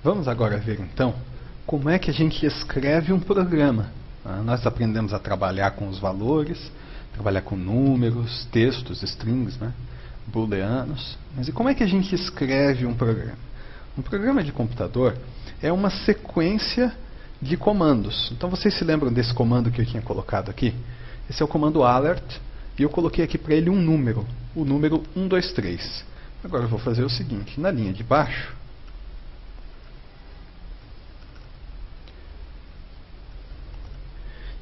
Vamos agora ver então como é que a gente escreve um programa. Nós aprendemos a trabalhar com os valores, trabalhar com números, textos, strings, booleanos. Mas e como é que a gente escreve um programa? Um programa de computador é uma sequência de comandos. Então vocês se lembram desse comando que eu tinha colocado aqui? Esse é o comando alert e eu coloquei aqui para ele um número, o número 123. Agora eu vou fazer o seguinte, na linha de baixo,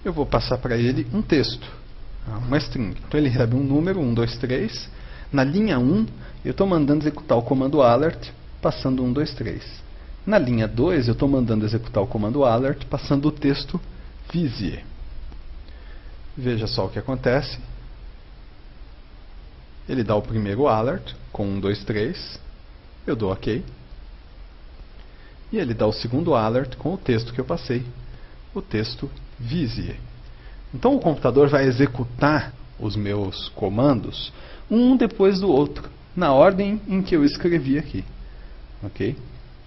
eu vou passar para ele um texto, uma string. Então ele recebe um número, 123. Na linha 1, eu estou mandando executar o comando alert, passando 123. Na linha 2, eu estou mandando executar o comando alert, passando o texto vizie. Veja só o que acontece. Ele dá o primeiro alert, com 123. Eu dou OK. E ele dá o segundo alert com o texto que eu passei, o texto vizie. Então o computador vai executar os meus comandos um depois do outro, na ordem em que eu escrevi aqui. Ok?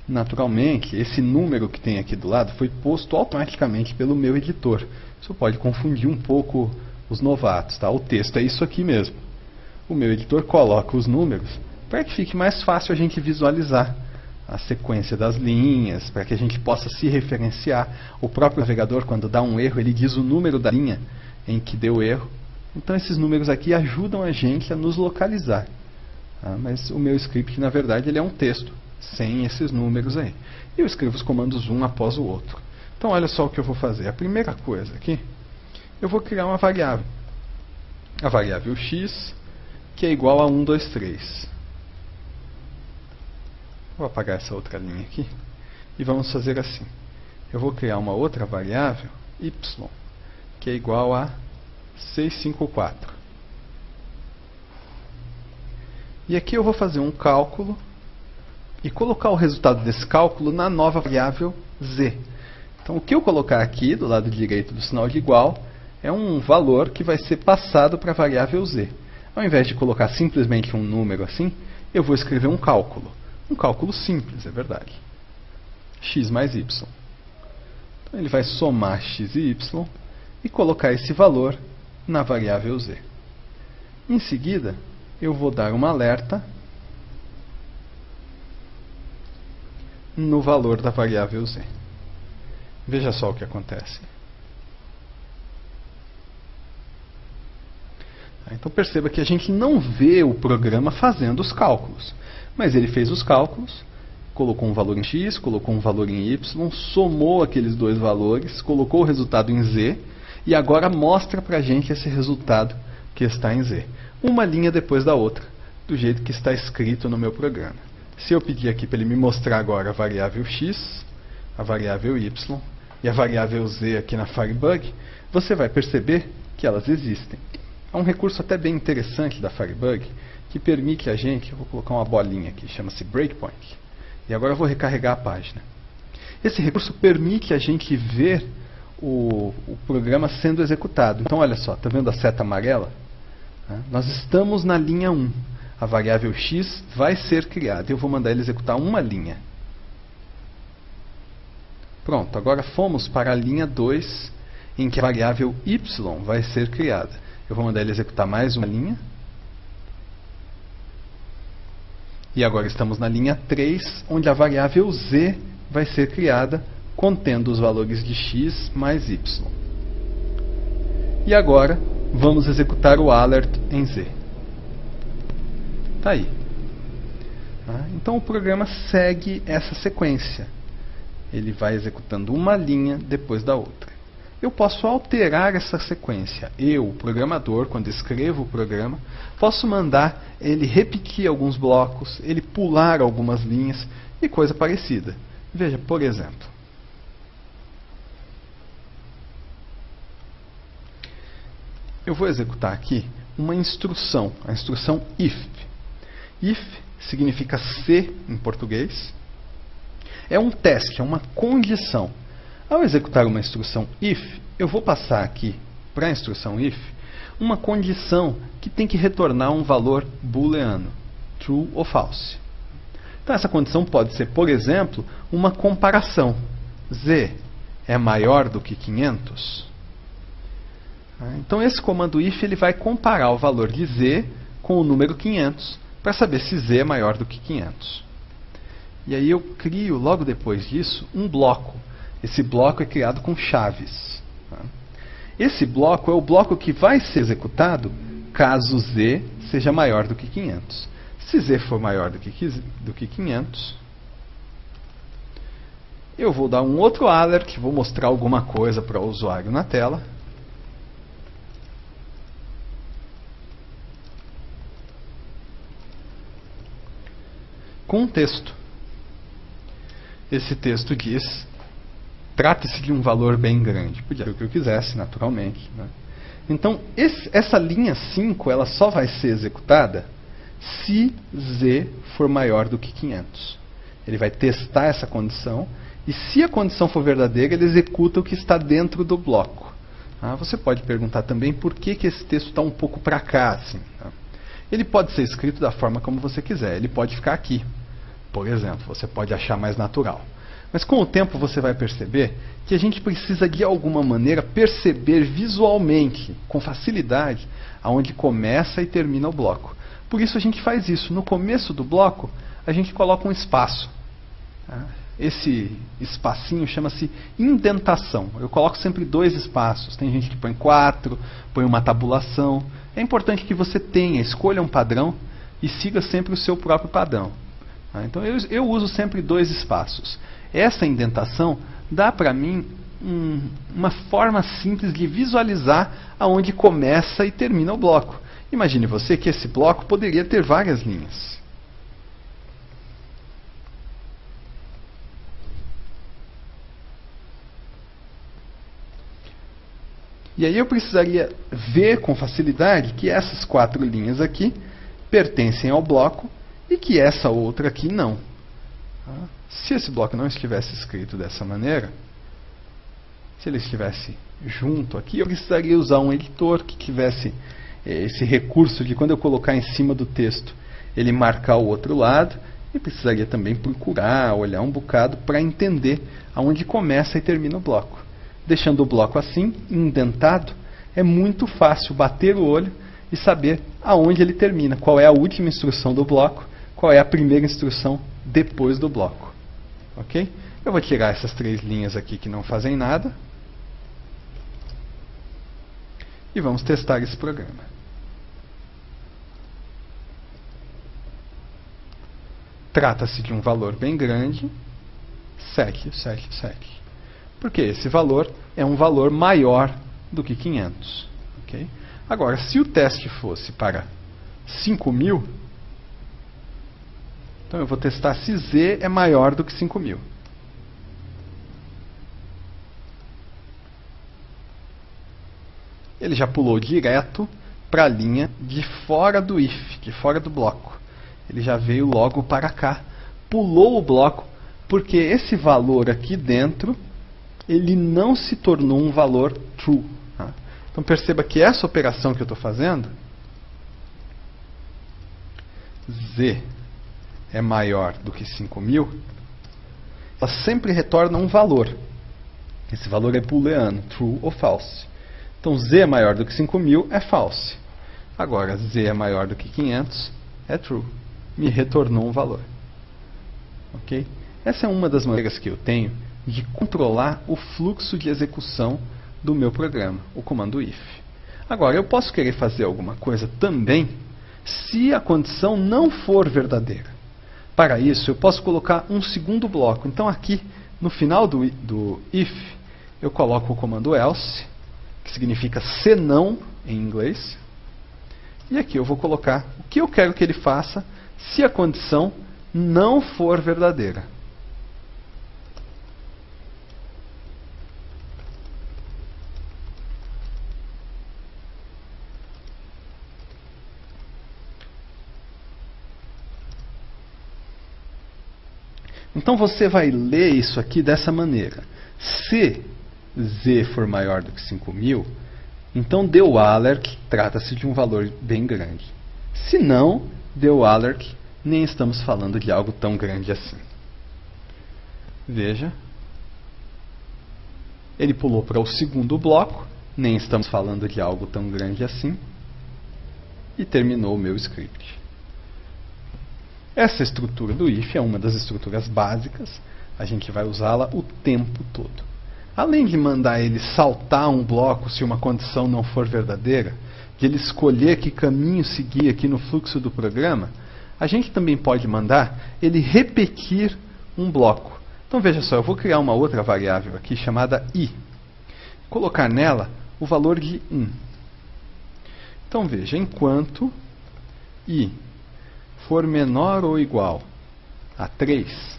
Naturalmente, esse número que tem aqui do lado foi posto automaticamente pelo meu editor. Isso pode confundir um pouco os novatos, tá? O texto é isso aqui mesmo. O meu editor coloca os números para que fique mais fácil a gente visualizar a sequência das linhas, para que a gente possa se referenciar. O próprio navegador, quando dá um erro, ele diz o número da linha em que deu erro. Então esses números aqui ajudam a gente a nos localizar. Mas o meu script, na verdade, ele é um texto, sem esses números aí. E eu escrevo os comandos um após o outro. Então olha só o que eu vou fazer. A primeira coisa aqui, eu vou criar uma variável. A variável x, que é igual a 123. Vou apagar essa outra linha aqui. E vamos fazer assim. Eu vou criar uma outra variável, y, que é igual a 654. E aqui eu vou fazer um cálculo e colocar o resultado desse cálculo na nova variável z. Então o que eu colocar aqui, do lado direito do sinal de igual, é um valor que vai ser passado para a variável z. Ao invés de colocar simplesmente um número assim, eu vou escrever um cálculo. Um cálculo simples, é verdade. X mais y. Então ele vai somar x e y e colocar esse valor na variável z. Em seguida, eu vou dar uma alerta no valor da variável z. Veja só o que acontece. Então perceba que a gente não vê o programa fazendo os cálculos. Mas ele fez os cálculos, colocou um valor em x, colocou um valor em y, somou aqueles dois valores, colocou o resultado em z, e agora mostra para a gente esse resultado que está em z. Uma linha depois da outra, do jeito que está escrito no meu programa. Se eu pedir aqui para ele me mostrar agora a variável x, a variável y e a variável z aqui na Firebug, você vai perceber que elas existem. Há um recurso até bem interessante da Firebug, que permite a gente, eu vou colocar uma bolinha aqui, chama-se breakpoint. E agora eu vou recarregar a página. Esse recurso permite a gente ver o programa sendo executado. Então olha só, está vendo a seta amarela? Nós estamos na linha 1. A variável x vai ser criada. Eu vou mandar ele executar uma linha. Pronto, agora fomos para a linha 2, em que a variável y vai ser criada. Eu vou mandar ele executar mais uma linha. E agora estamos na linha 3, onde a variável z vai ser criada, contendo os valores de x mais y. E agora, vamos executar o alert em z. Está aí. Então o programa segue essa sequência. Ele vai executando uma linha depois da outra. Eu posso alterar essa sequência. Eu, o programador, quando escrevo o programa, posso mandar ele repetir alguns blocos, ele pular algumas linhas e coisa parecida. Veja, por exemplo. Eu vou executar aqui uma instrução, a instrução if. If significa se em português. É um teste, é uma condição. Ao executar uma instrução if, eu vou passar aqui para a instrução if uma condição que tem que retornar um valor booleano, true ou false. Então essa condição pode ser, por exemplo, uma comparação. Z é maior do que 500? Então esse comando if ele vai comparar o valor de Z com o número 500 para saber se Z é maior do que 500. E aí eu crio, logo depois disso, um bloco. Esse bloco é criado com chaves. Esse bloco é o bloco que vai ser executado caso Z seja maior do que 500. Se Z for maior do que 500, eu vou dar um outro alert, vou mostrar alguma coisa para o usuário na tela. Com um texto. Esse texto diz: trata-se de um valor bem grande. Podia ser o que eu quisesse, naturalmente, né? Então, essa linha 5 ela só vai ser executada se Z for maior do que 500. Ele vai testar essa condição e se a condição for verdadeira, ele executa o que está dentro do bloco. Você pode perguntar também por que esse texto está um pouco para cá, assim, tá? Ele pode ser escrito da forma como você quiser. Ele pode ficar aqui, por exemplo. Você pode achar mais natural. Mas com o tempo você vai perceber que a gente precisa de alguma maneira perceber visualmente, com facilidade, aonde começa e termina o bloco. Por isso a gente faz isso. No começo do bloco, a gente coloca um espaço. Esse espacinho chama-se indentação. Eu coloco sempre 2 espaços. Tem gente que põe 4, põe uma tabulação. É importante que você escolha um padrão e siga sempre o seu próprio padrão. Então eu uso sempre 2 espaços. Essa indentação dá para mim uma forma simples de visualizar aonde começa e termina o bloco. Imagine você que esse bloco poderia ter várias linhas. E aí eu precisaria ver com facilidade que essas 4 linhas aqui pertencem ao bloco e que essa outra aqui não. Se esse bloco não estivesse escrito dessa maneira, se ele estivesse junto aqui, eu precisaria usar um editor que tivesse esse recurso de quando eu colocar em cima do texto, ele marcar o outro lado, e precisaria também procurar, olhar um bocado para entender aonde começa e termina o bloco. Deixando o bloco assim, indentado, é muito fácil bater o olho e saber aonde ele termina, qual é a última instrução do bloco, qual é a primeira instrução depois do bloco. Ok? Eu vou tirar essas 3 linhas aqui que não fazem nada. E vamos testar esse programa. Trata-se de um valor bem grande, 777. Porque esse valor é um valor maior do que 500. Okay? Agora, se o teste fosse para 5.000, então eu vou testar se Z é maior do que 5.000. Ele já pulou direto para a linha de fora do if, de fora do bloco. Ele já veio logo para cá, pulou o bloco, porque esse valor aqui dentro, ele não se tornou um valor true. Tá? Então perceba que essa operação que eu estou fazendo, Z é maior do que 5.000, ela sempre retorna um valor. Esse valor é booleano, true ou false. Então Z é maior do que 5.000 é false. Agora Z é maior do que 500 é true. Me retornou um valor. Ok? Essa é uma das maneiras que eu tenho de controlar o fluxo de execução do meu programa, o comando if. Agora, eu posso querer fazer alguma coisa também se a condição não for verdadeira. Para isso, eu posso colocar um segundo bloco. Então, aqui, no final do if, eu coloco o comando else, que significa se não em inglês. E aqui eu vou colocar o que eu quero que ele faça se a condição não for verdadeira. Então você vai ler isso aqui dessa maneira. Se Z for maior do que 5.000, então dê o alert, trata-se de um valor bem grande. Se não, dê o alert, nem estamos falando de algo tão grande assim. Veja, ele pulou para o segundo bloco, nem estamos falando de algo tão grande assim, e terminou o meu script. Essa estrutura do if é uma das estruturas básicas, a gente vai usá-la o tempo todo. Além de mandar ele saltar um bloco se uma condição não for verdadeira, de ele escolher que caminho seguir aqui no fluxo do programa, a gente também pode mandar ele repetir um bloco. Então veja só, eu vou criar uma outra variável aqui chamada i. Colocar nela o valor de 1. Então veja, enquanto i for menor ou igual a 3,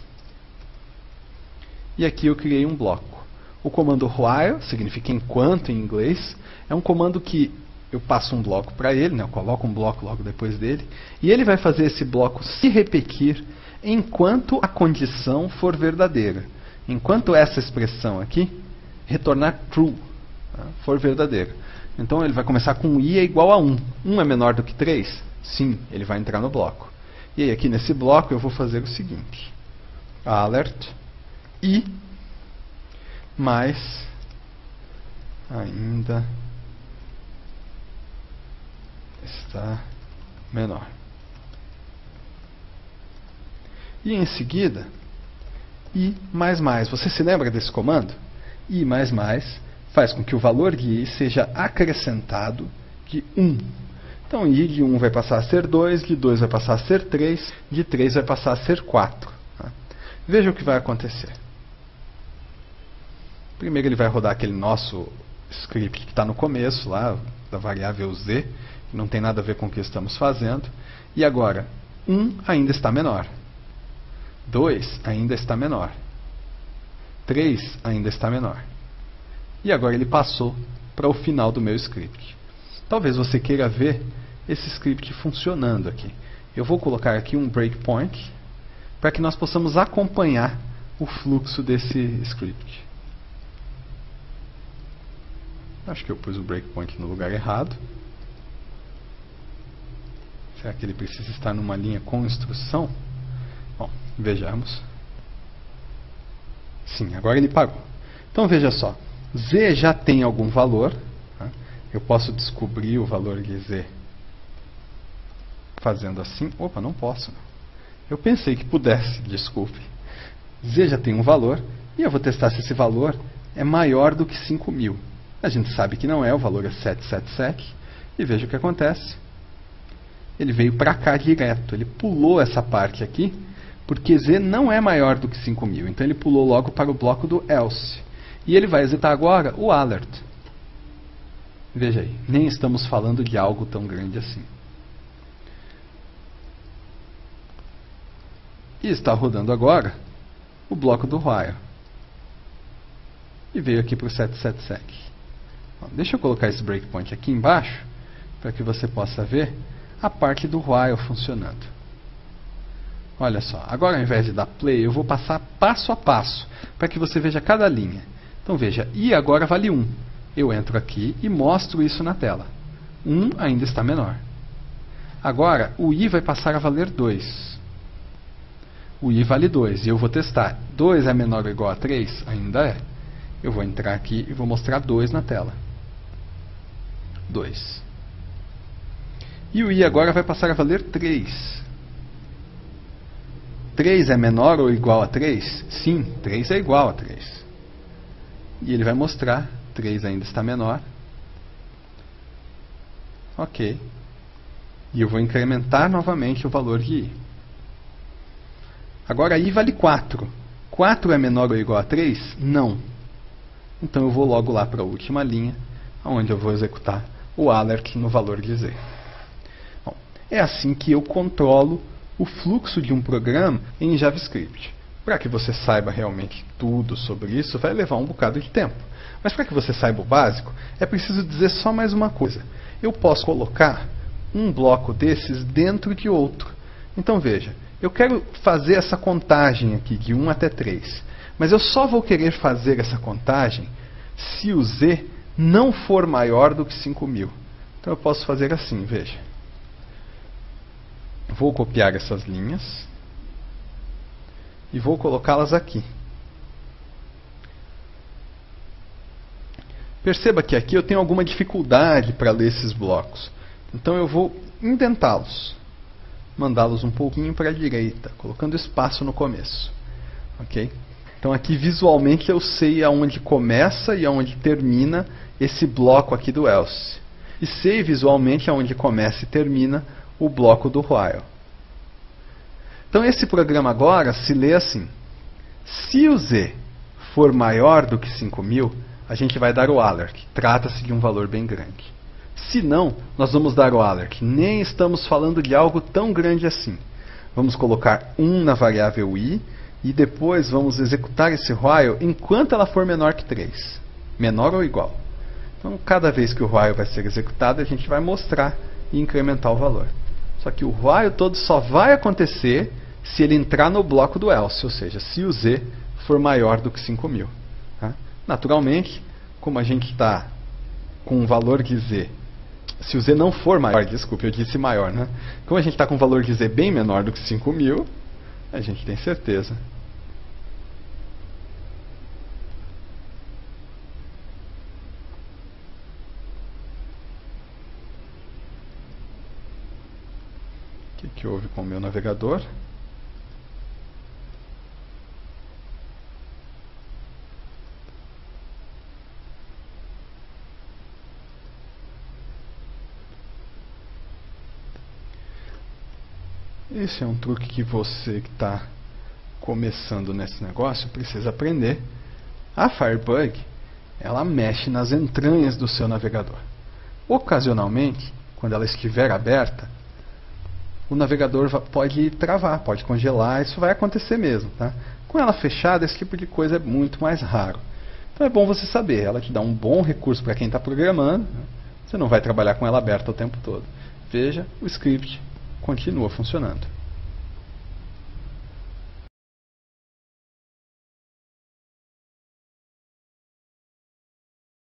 e aqui eu criei um bloco. O comando while, significa enquanto em inglês, é um comando que eu passo um bloco para ele, né? Eu coloco um bloco logo depois dele, e ele vai fazer esse bloco se repetir enquanto a condição for verdadeira. Enquanto essa expressão aqui retornar true, tá? For verdadeira. Então ele vai começar com i é igual a 1. 1 é menor do que 3? Sim, ele vai entrar no bloco. E aí aqui nesse bloco eu vou fazer o seguinte. Alert i mais ainda está menor. E em seguida, i mais mais. Você se lembra desse comando? I mais mais faz com que o valor de i seja acrescentado de 1. Então, i de 1 vai passar a ser 2, de 2 vai passar a ser 3, de 3 vai passar a ser 4. Tá? Veja o que vai acontecer. Primeiro ele vai rodar aquele nosso script que está no começo, lá, da variável z, que não tem nada a ver com o que estamos fazendo. E agora, 1 ainda está menor. 2 ainda está menor. 3 ainda está menor. E agora ele passou para o final do meu script. Talvez você queira ver esse script funcionando aqui. Eu vou colocar aqui um breakpoint para que nós possamos acompanhar o fluxo desse script. Acho que eu pus o breakpoint no lugar errado. Será que ele precisa estar numa linha com instrução? Bom, vejamos. Sim, agora ele parou. Então veja só, z já tem algum valor. Tá? Eu posso descobrir o valor de z fazendo assim. Opa, não posso. Eu pensei que pudesse, desculpe. Z já tem um valor e eu vou testar se esse valor é maior do que 5.000. A gente sabe que não é, o valor é 777. E veja o que acontece. Ele veio para cá direto. Ele pulou essa parte aqui, porque z não é maior do que 5.000. Então ele pulou logo para o bloco do else. E ele vai executar agora o alert. Veja aí, nem estamos falando de algo tão grande assim. E está rodando agora o bloco do while. E veio aqui para o 777. Bom, deixa eu colocar esse breakpoint aqui embaixo, para que você possa ver a parte do while funcionando. Olha só, agora ao invés de dar play, eu vou passar passo a passo, para que você veja cada linha. Então veja, i agora vale 1. Eu entro aqui e mostro isso na tela. 1 ainda está menor. Agora, o i vai passar a valer 2. O i vale 2 e eu vou testar. 2 é menor ou igual a 3? Ainda é. Eu vou entrar aqui e vou mostrar 2 na tela. 2. E o i agora vai passar a valer 3. 3 é menor ou igual a 3? Sim, 3 é igual a 3. E ele vai mostrar, 3 ainda está menor. Ok. E eu vou incrementar novamente o valor de i. Agora i vale 4. 4 é menor ou igual a 3? Não. Então eu vou logo lá para a última linha, onde eu vou executar o alert no valor de z. Bom, é assim que eu controlo o fluxo de um programa em JavaScript. Para que você saiba realmente tudo sobre isso, vai levar um bocado de tempo. Mas para que você saiba o básico, é preciso dizer só mais uma coisa. Eu posso colocar um bloco desses dentro de outro. Então veja, eu quero fazer essa contagem aqui de 1 até 3. Mas eu só vou querer fazer essa contagem se o z não for maior do que 5.000. Então eu posso fazer assim, veja. vou copiar essas linhas e vou colocá-las aqui. Perceba que aqui eu tenho alguma dificuldade para ler esses blocos. Então eu vou indentá-los, mandá-los um pouquinho para a direita, colocando espaço no começo. Ok? Então aqui visualmente eu sei aonde começa e aonde termina esse bloco aqui do else. E sei visualmente aonde começa e termina o bloco do while. Então esse programa agora se lê assim. Se o z for maior do que 5.000, a gente vai dar o alert. Trata-se de um valor bem grande. Se não, nós vamos dar o alert. Nem estamos falando de algo tão grande assim. Vamos colocar 1 na variável i e depois vamos executar esse while enquanto ela for menor que 3. Menor ou igual. Então, cada vez que o while vai ser executado, a gente vai mostrar e incrementar o valor. Só que o while todo só vai acontecer se ele entrar no bloco do else, ou seja, se o z for maior do que 5.000. Tá? Naturalmente, como a gente está com um valor de z, se o z não for maior, desculpe, eu disse maior, né? Como a gente está com um valor de z bem menor do que 5.000, a gente tem certeza. O que houve com o meu navegador? Esse é um truque que você que está começando nesse negócio precisa aprender. A Firebug, ela mexe nas entranhas do seu navegador. Ocasionalmente, quando ela estiver aberta, o navegador pode travar, pode congelar, isso vai acontecer mesmo. Tá? Com ela fechada, esse tipo de coisa é muito mais raro. Então é bom você saber, ela te dá um bom recurso para quem está programando, né? Você não vai trabalhar com ela aberta o tempo todo. Veja, o script continua funcionando.